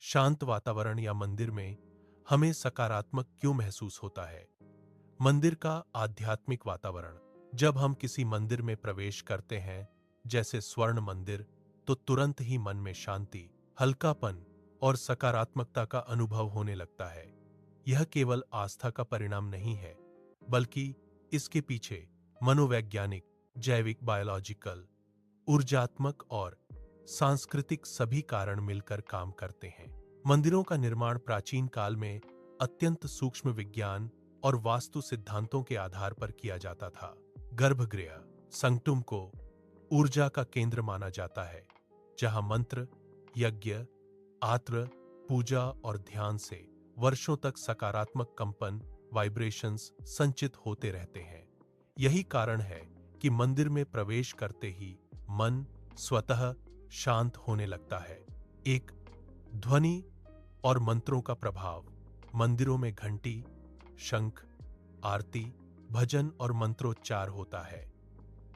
शांत वातावरण या मंदिर में हमें सकारात्मक क्यों महसूस होता है? मंदिर का आध्यात्मिक वातावरण। जब हम किसी मंदिर में प्रवेश करते हैं, जैसे स्वर्ण मंदिर, तो तुरंत ही मन में शांति, हल्कापन और सकारात्मकता का अनुभव होने लगता है। यह केवल आस्था का परिणाम नहीं है, बल्कि इसके पीछे मनोवैज्ञानिक, जैविक, बायोलॉजिकल, ऊर्जात्मक और सांस्कृतिक सभी कारण मिलकर काम करते हैं। मंदिरों का निर्माण प्राचीन काल में अत्यंत सूक्ष्म विज्ञान और वास्तु सिद्धांतों के आधार पर किया जाता था। गर्भगृह, संक्टुम को ऊर्जा का केंद्र माना जाता है, जहां मंत्र, यज्ञ, आत्र, पूजा और ध्यान से वर्षों तक सकारात्मक कंपन, वाइब्रेशंस संचित होते रहते हैं। यही कारण है कि मंदिर में प्रवेश करते ही मन स्वतः शांत होने लगता है। एक, ध्वनि और मंत्रों का प्रभाव। मंदिरों में घंटी, शंख, आरती, भजन और मंत्रोच्चार होता है।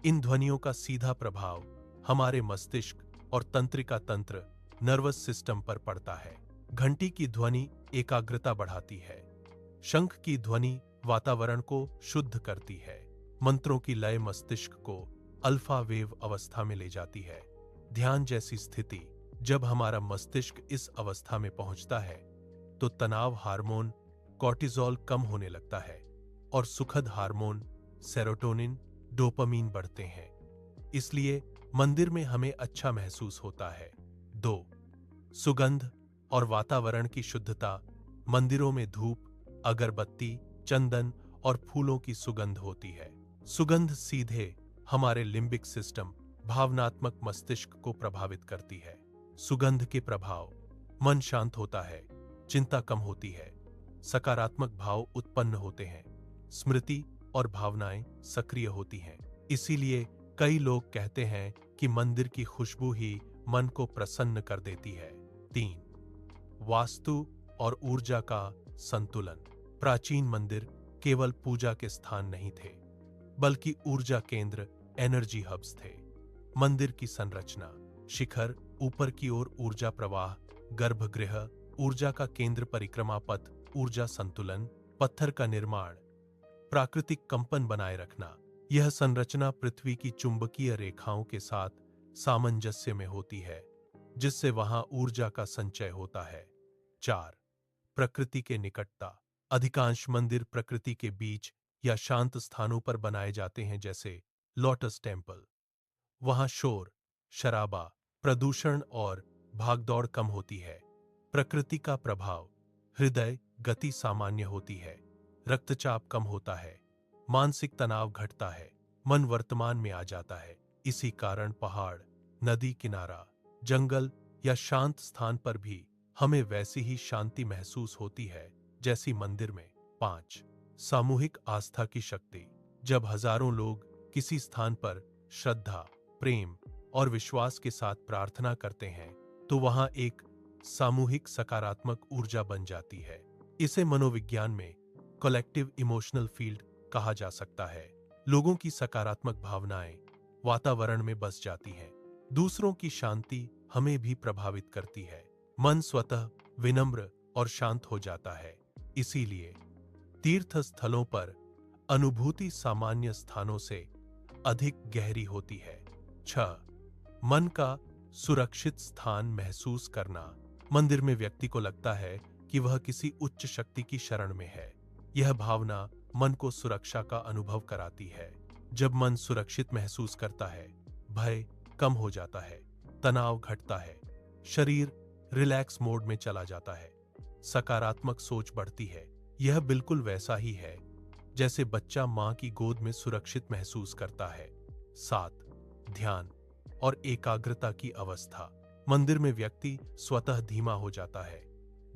इन ध्वनियों का सीधा प्रभाव हमारे मस्तिष्क और तंत्रिका तंत्र, नर्वस सिस्टम पर पड़ता है। घंटी की ध्वनि एकाग्रता बढ़ाती है। शंख की ध्वनि वातावरण को शुद्ध करती है। मंत्रों की लय मस्तिष्क को अल्फा वेव अवस्था में ले जाती है। ध्यान जैसी स्थिति। जब हमारा मस्तिष्क इस अवस्था में पहुंचता है, तो तनाव हार्मोन कॉर्टिसोल कम होने लगता है और सुखद हार्मोन सेरोटोनिन, डोपामीन बढ़ते हैं। इसलिए मंदिर में हमें अच्छा महसूस होता है। 2, सुगंध और वातावरण की शुद्धता। मंदिरों में धूप, अगरबत्ती, चंदन और फूलों की सुगंध होती है। सुगंध सीधे हमारे लिम्बिक सिस्टम, भावनात्मक मस्तिष्क को प्रभावित करती है। सुगंध के प्रभाव, मन शांत होता है, चिंता कम होती है, सकारात्मक भाव उत्पन्न होते हैं, स्मृति और भावनाएं सक्रिय होती हैं। इसीलिए कई लोग कहते हैं कि मंदिर की खुशबू ही मन को प्रसन्न कर देती है। 3, वास्तु और ऊर्जा का संतुलन। प्राचीन मंदिर केवल पूजा के स्थान नहीं थे, बल्कि ऊर्जा केंद्र, एनर्जी हब्स थे। मंदिर की संरचना, शिखर, ऊपर की ओर ऊर्जा प्रवाह, गर्भगृह, ऊर्जा का केंद्र, परिक्रमा पथ, ऊर्जा संतुलन, पत्थर का निर्माण, प्राकृतिक कंपन बनाए रखना। यह संरचना पृथ्वी की चुंबकीय रेखाओं के साथ सामंजस्य में होती है, जिससे वहां ऊर्जा का संचय होता है। 4, प्रकृति के निकटता। अधिकांश मंदिर प्रकृति के बीच या शांत स्थानों पर बनाए जाते हैं, जैसे लोटस टेम्पल। वहां शोर, शराबा, प्रदूषण और भागदौड़ कम होती है। प्रकृति का प्रभाव, हृदय गति सामान्य होती है, रक्तचाप कम होता है, मानसिक तनाव घटता है, मन वर्तमान में आ जाता है। इसी कारण पहाड़, नदी किनारा, जंगल या शांत स्थान पर भी हमें वैसी ही शांति महसूस होती है जैसी मंदिर में। 5, सामूहिक आस्था की शक्ति। जब हजारों लोग किसी स्थान पर श्रद्धा, प्रेम और विश्वास के साथ प्रार्थना करते हैं, तो वहां एक सामूहिक सकारात्मक ऊर्जा बन जाती है। इसे मनोविज्ञान में कलेक्टिव इमोशनल फील्ड कहा जा सकता है। लोगों की सकारात्मक भावनाएं वातावरण में बस जाती हैं। दूसरों की शांति हमें भी प्रभावित करती है। मन स्वतः विनम्र और शांत हो जाता है। इसीलिए तीर्थ स्थलों पर अनुभूति सामान्य स्थानों से अधिक गहरी होती है। 6, मन का सुरक्षित स्थान महसूस करना। मंदिर में व्यक्ति को लगता है कि वह किसी उच्च शक्ति की शरण में है। यह भावना मन को सुरक्षा का अनुभव कराती है। जब मन सुरक्षित महसूस करता है, भय कम हो जाता है, तनाव घटता है, शरीर रिलैक्स मोड में चला जाता है, सकारात्मक सोच बढ़ती है। यह बिल्कुल वैसा ही है जैसे बच्चा मां की गोद में सुरक्षित महसूस करता है। 7, ध्यान और एकाग्रता की अवस्था। मंदिर में व्यक्ति स्वतः धीमा हो जाता है,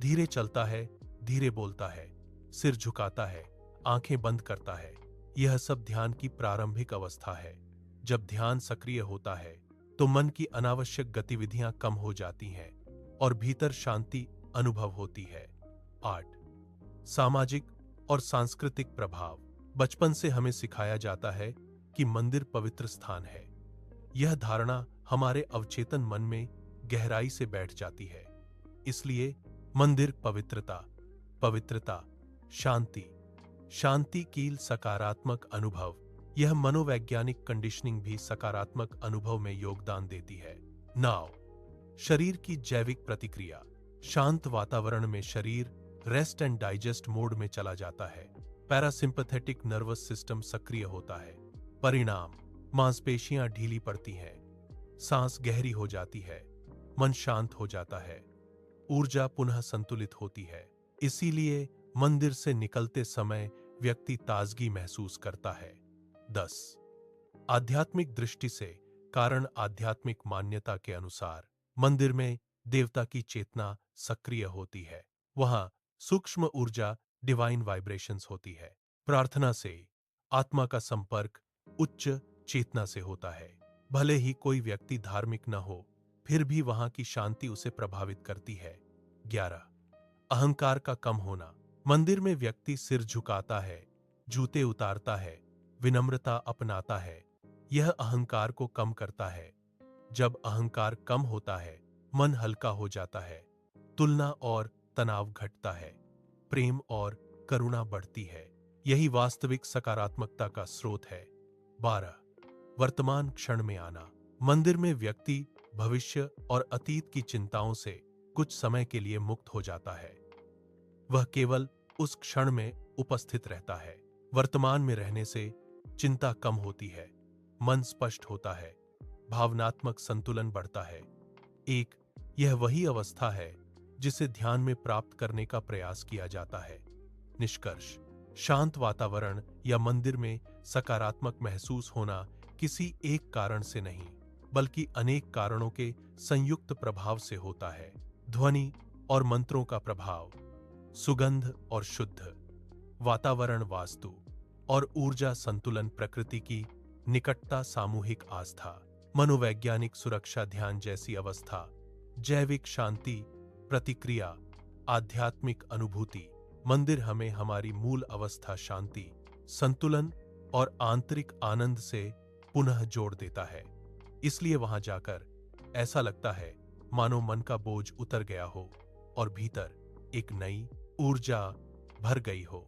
धीरे चलता है, धीरे बोलता है, सिर झुकाता है, आंखें बंद करता है। यह सब ध्यान की प्रारंभिक अवस्था है। जब ध्यान सक्रिय होता है, तो मन की अनावश्यक गतिविधियां कम हो जाती हैं और भीतर शांति अनुभव होती है। 8, सामाजिक और सांस्कृतिक प्रभाव। बचपन से हमें सिखाया जाता है कि मंदिर पवित्र स्थान है। यह धारणा हमारे अवचेतन मन में गहराई से बैठ जाती है। इसलिए मंदिर पवित्रता, पवित्रता, शांति, शांति कील सकारात्मक अनुभव, यह मनोवैज्ञानिक कंडीशनिंग भी सकारात्मक अनुभव में योगदान देती है। नाव, शरीर की जैविक प्रतिक्रिया, शांत वातावरण में शरीर रेस्ट एंड डाइजेस्ट मोड में चला जाता है। पैरासिम्पैथेटिक नर्वस सिस्टम सक्रिय होता है। परिणाम, मांसपेशियां ढीली पड़ती हैं, सांस गहरी हो जाती है, मन शांत हो जाता है, ऊर्जा पुनः संतुलित होती है। इसीलिए मंदिर से निकलते समय व्यक्ति ताजगी महसूस करता है। 10. आध्यात्मिक दृष्टि से कारण, आध्यात्मिक मान्यता के अनुसार मंदिर में देवता की चेतना सक्रिय होती है। वहां सूक्ष्म ऊर्जा, डिवाइन वाइब्रेशंस होती है। प्रार्थना से आत्मा का संपर्क उच्च चेतना से होता है। भले ही कोई व्यक्ति धार्मिक न हो, फिर भी वहां की शांति उसे प्रभावित करती है। 11. अहंकार का कम होना, मंदिर में व्यक्ति सिर झुकाता है, जूते उतारता है, विनम्रता अपनाता है। यह अहंकार को कम करता है। जब अहंकार कम होता है, मन हल्का हो जाता है, तुलना और तनाव घटता है, प्रेम और करुणा बढ़ती है। यही वास्तविक सकारात्मकता का स्रोत है। 12. वर्तमान क्षण में आना, मंदिर में व्यक्ति भविष्य और अतीत की चिंताओं से कुछ समय के लिए मुक्त हो जाता है। वह केवल उस क्षण में उपस्थित रहता है। वर्तमान में रहने से चिंता कम होती है, मन स्पष्ट होता है, भावनात्मक संतुलन बढ़ता है। यह वही अवस्था है जिसे ध्यान में प्राप्त करने का प्रयास किया जाता है। निष्कर्ष, शांत वातावरण या मंदिर में सकारात्मक महसूस होना किसी एक कारण से नहीं, बल्कि अनेक कारणों के संयुक्त प्रभाव से होता है। ध्वनि और मंत्रों का प्रभाव, सुगंध और शुद्ध वातावरण, वास्तु और ऊर्जा संतुलन, प्रकृति की निकटता, सामूहिक आस्था, मनोवैज्ञानिक सुरक्षा, ध्यान जैसी अवस्था, जैविक शांति, प्रतिक्रिया, आध्यात्मिक अनुभूति। मंदिर हमें हमारी मूल अवस्था, शांति, संतुलन और आंतरिक आनंद से पुनः जोड़ देता है। इसलिए वहां जाकर ऐसा लगता है मानो मन का बोझ उतर गया हो और भीतर एक नई ऊर्जा भर गई हो।